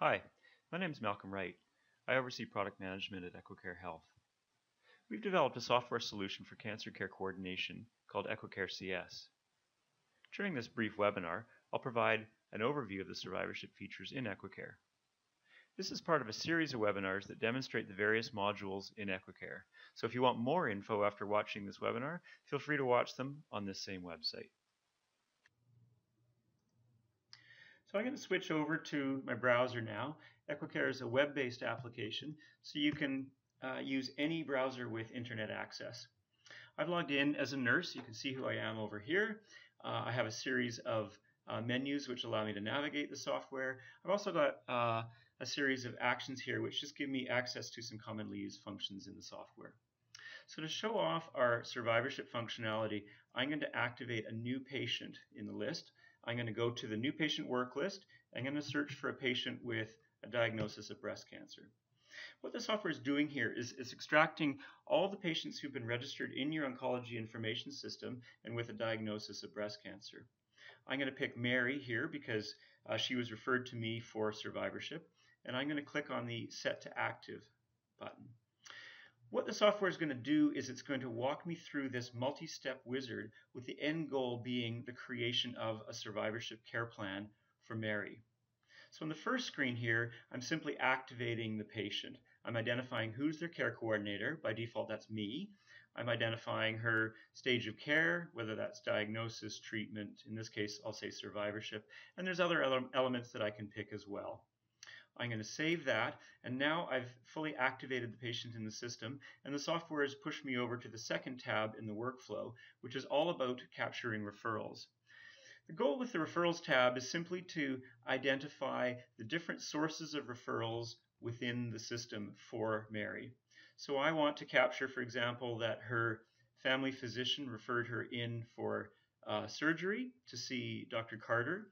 Hi, my name is Malcolm Wright. I oversee product management at EQUICARE Health. We've developed a software solution for cancer care coordination called EQUICARE CS. During this brief webinar, I'll provide an overview of the survivorship features in EQUICARE. This is part of a series of webinars that demonstrate the various modules in EQUICARE. So if you want more info after watching this webinar, feel free to watch them on this same website. So I'm going to switch over to my browser now. EQUICARE is a web-based application, so you can use any browser with internet access. I've logged in as a nurse. You can see who I am over here. I have a series of menus which allow me to navigate the software. I've also got a series of actions here which just give me access to some commonly used functions in the software. So to show off our survivorship functionality, I'm going to activate a new patient in the list. I'm going to go to the new patient work list. I'm going to search for a patient with a diagnosis of breast cancer. What the software is doing here is extracting all the patients who've been registered in your oncology information system and with a diagnosis of breast cancer. I'm going to pick Mary here because she was referred to me for survivorship, and I'm going to click on the Set to Active button. What the software is going to do is it's going to walk me through this multi-step wizard with the end goal being the creation of a survivorship care plan for Mary. So on the first screen here, I'm simply activating the patient. I'm identifying who's their care coordinator. By default, that's me. I'm identifying her stage of care, whether that's diagnosis, treatment. In this case, I'll say survivorship. And there's other elements that I can pick as well. I'm going to save that, and now I've fully activated the patient in the system, and the software has pushed me over to the second tab in the workflow, which is all about capturing referrals. The goal with the referrals tab is simply to identify the different sources of referrals within the system for Mary. So I want to capture, for example, that her family physician referred her in for surgery to see Dr. Carter.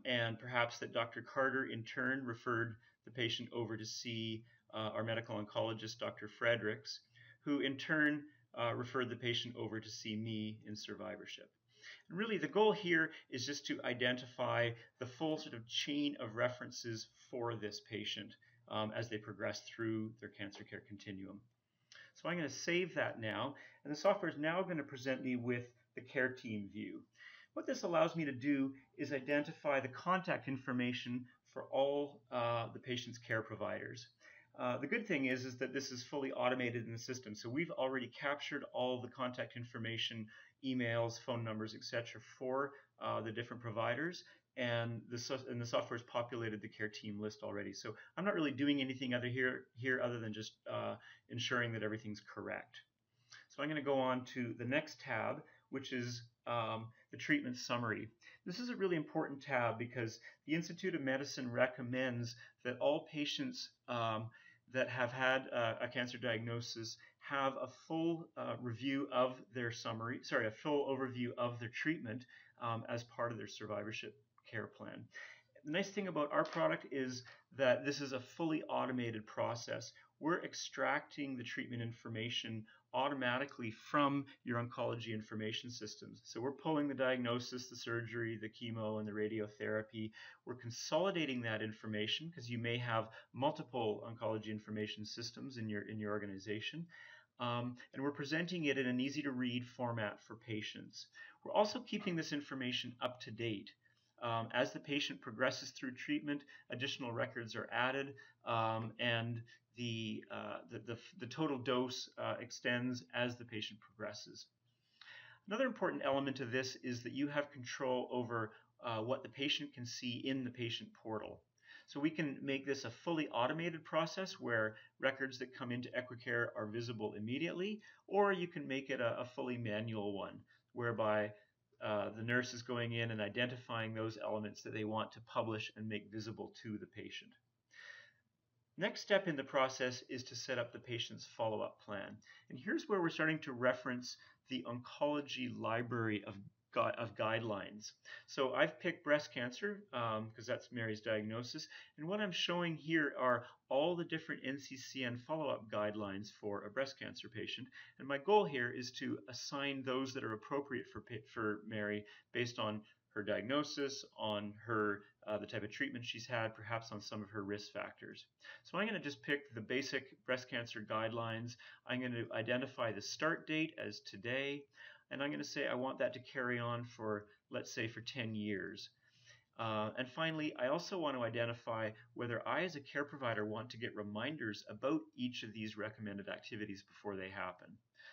And perhaps that Dr. Carter in turn referred the patient over to see our medical oncologist, Dr. Fredericks, who in turn referred the patient over to see me in survivorship. And really the goal here is just to identify the full sort of chain of references for this patient as they progress through their cancer care continuum. So I'm going to save that now, and the software is now going to present me with the care team view. What this allows me to do is identify the contact information for all the patient's care providers. The good thing is that this is fully automated in the system. So we've already captured all the contact information, emails, phone numbers, etc. for the different providers, and the software has populated the care team list already. So I'm not really doing anything here other than just ensuring that everything's correct. So I'm going to go on to the next tab, which is the treatment summary. This is a really important tab because the Institute of Medicine recommends that all patients that have had a cancer diagnosis have a full review of their a full overview of their treatment as part of their survivorship care plan. The nice thing about our product is that this is a fully automated process. We're extracting the treatment information automatically from your oncology information systems. So we're pulling the diagnosis, the surgery, the chemo, and the radiotherapy. We're consolidating that information because you may have multiple oncology information systems in your organization. And we're presenting it in an easy-to-read format for patients. We're also keeping this information up to date. As the patient progresses through treatment, additional records are added, and the total dose extends as the patient progresses. Another important element of this is that you have control over what the patient can see in the patient portal. So we can make this a fully automated process where records that come into EQUICARE are visible immediately, or you can make it a fully manual one, whereby the nurse is going in and identifying those elements that they want to publish and make visible to the patient. Next step in the process is to set up the patient's follow-up plan. And here's where we're starting to reference the oncology library of guidelines. So I've picked breast cancer because that's Mary's diagnosis. And what I'm showing here are all the different NCCN follow-up guidelines for a breast cancer patient. And my goal here is to assign those that are appropriate for Mary based on her diagnosis, on her the type of treatment she's had, perhaps on some of her risk factors. So I'm going to just pick the basic breast cancer guidelines. I'm going to identify the start date as today, and I'm going to say I want that to carry on for, let's say, for 10 years. And finally, I also want to identify whether I as a care provider want to get reminders about each of these recommended activities before they happen.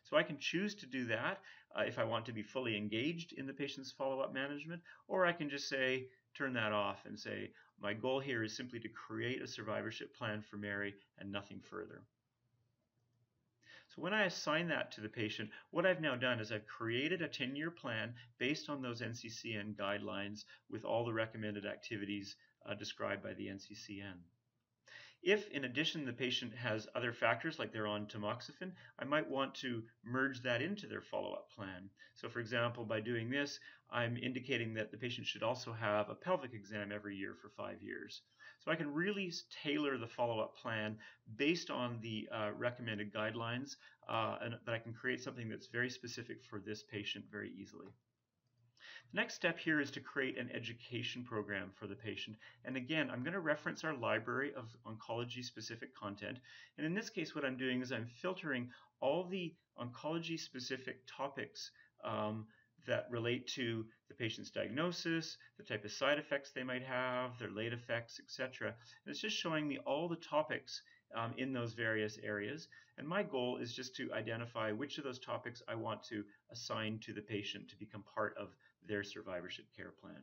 So I can choose to do that if I want to be fully engaged in the patient's follow-up management, or I can just say, turn that off and say, my goal here is simply to create a survivorship plan for Mary and nothing further. So when I assign that to the patient, what I've now done is I've created a 10-year plan based on those NCCN guidelines with all the recommended activities described by the NCCN. If, in addition, the patient has other factors like they're on tamoxifen, I might want to merge that into their follow-up plan. So, for example, by doing this, I'm indicating that the patient should also have a pelvic exam every year for 5 years. So I can really tailor the follow-up plan based on the recommended guidelines, and that I can create something that's very specific for this patient very easily. The next step here is to create an education program for the patient. And again, I'm going to reference our library of oncology-specific content. And in this case, what I'm doing is I'm filtering all the oncology-specific topics that relate to the patient's diagnosis, the type of side effects they might have, their late effects, etc. And it's just showing me all the topics in those various areas. And my goal is just to identify which of those topics I want to assign to the patient to become part of their survivorship care plan.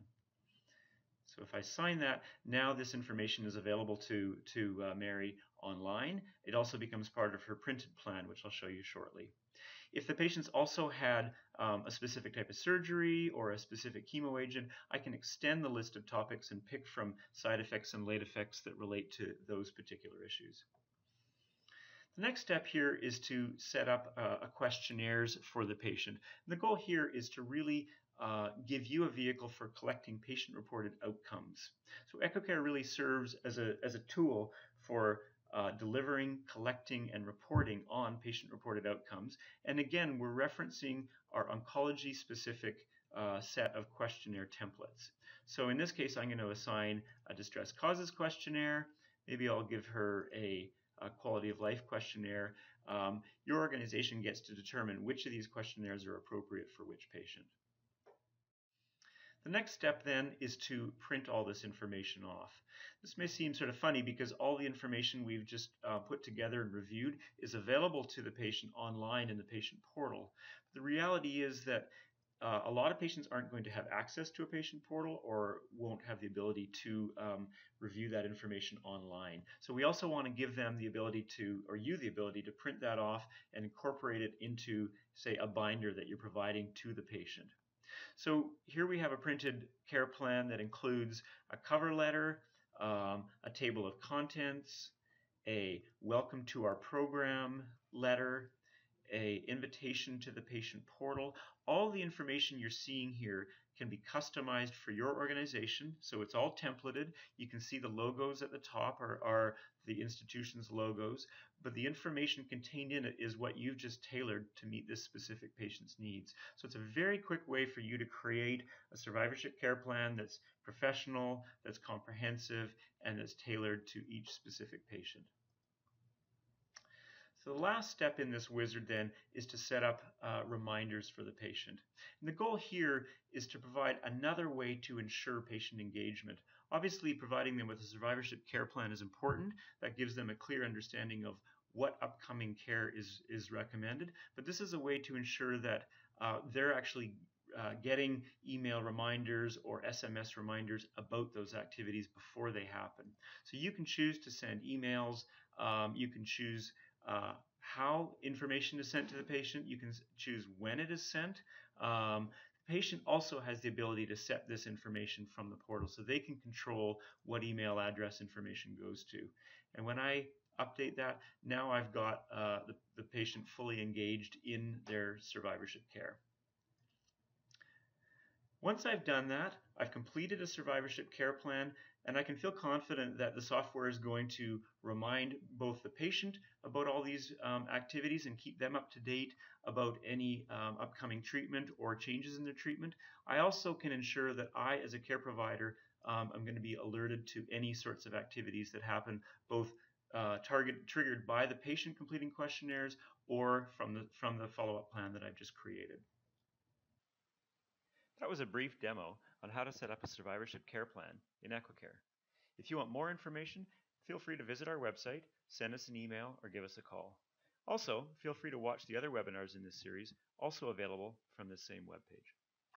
So if I sign that, now this information is available to Mary online. It also becomes part of her printed plan, which I'll show you shortly. If the patient's also had a specific type of surgery or a specific chemo agent, I can extend the list of topics and pick from side effects and late effects that relate to those particular issues. The next step here is to set up a questionnaires for the patient. And the goal here is to really give you a vehicle for collecting patient-reported outcomes. So EQUICARE really serves as a tool for delivering, collecting, and reporting on patient-reported outcomes. And again, we're referencing our oncology-specific set of questionnaire templates. So in this case, I'm going to assign a distress causes questionnaire. Maybe I'll give her a quality of life questionnaire. Your organization gets to determine which of these questionnaires are appropriate for which patient. The next step then is to print all this information off. This may seem sort of funny because all the information we've just put together and reviewed is available to the patient online in the patient portal. The reality is that a lot of patients aren't going to have access to a patient portal or won't have the ability to review that information online. So we also want to give them the ability to, or you the ability to print that off and incorporate it into, say, a binder that you're providing to the patient. So here we have a printed care plan that includes a cover letter, a table of contents, a welcome to our program letter, an invitation to the patient portal. All the information you're seeing here can be customized for your organization, so it's all templated. You can see the logos at the top are the institution's logos, but the information contained in it is what you've just tailored to meet this specific patient's needs. So it's a very quick way for you to create a survivorship care plan that's professional, that's comprehensive, and that's tailored to each specific patient. So the last step in this wizard then is to set up reminders for the patient. And the goal here is to provide another way to ensure patient engagement. Obviously, providing them with a survivorship care plan is important. That gives them a clear understanding of what upcoming care is recommended. But this is a way to ensure that they're actually getting email reminders or SMS reminders about those activities before they happen. So you can choose to send emails. You can choose how information is sent to the patient. You can choose when it is sent. The patient also has the ability to set this information from the portal, so they can control what email address information goes to. And when I update that, now I've got the patient fully engaged in their survivorship care. Once I've done that, I've completed a survivorship care plan, and I can feel confident that the software is going to remind both the patient about all these activities and keep them up to date about any upcoming treatment or changes in their treatment. I also can ensure that I, as a care provider, I'm going to be alerted to any sorts of activities that happen, both triggered by the patient completing questionnaires or from the follow-up plan that I've just created. That was a brief demo on how to set up a survivorship care plan in EQUICARE. If you want more information, feel free to visit our website, send us an email, or give us a call. Also, feel free to watch the other webinars in this series, also available from this same webpage.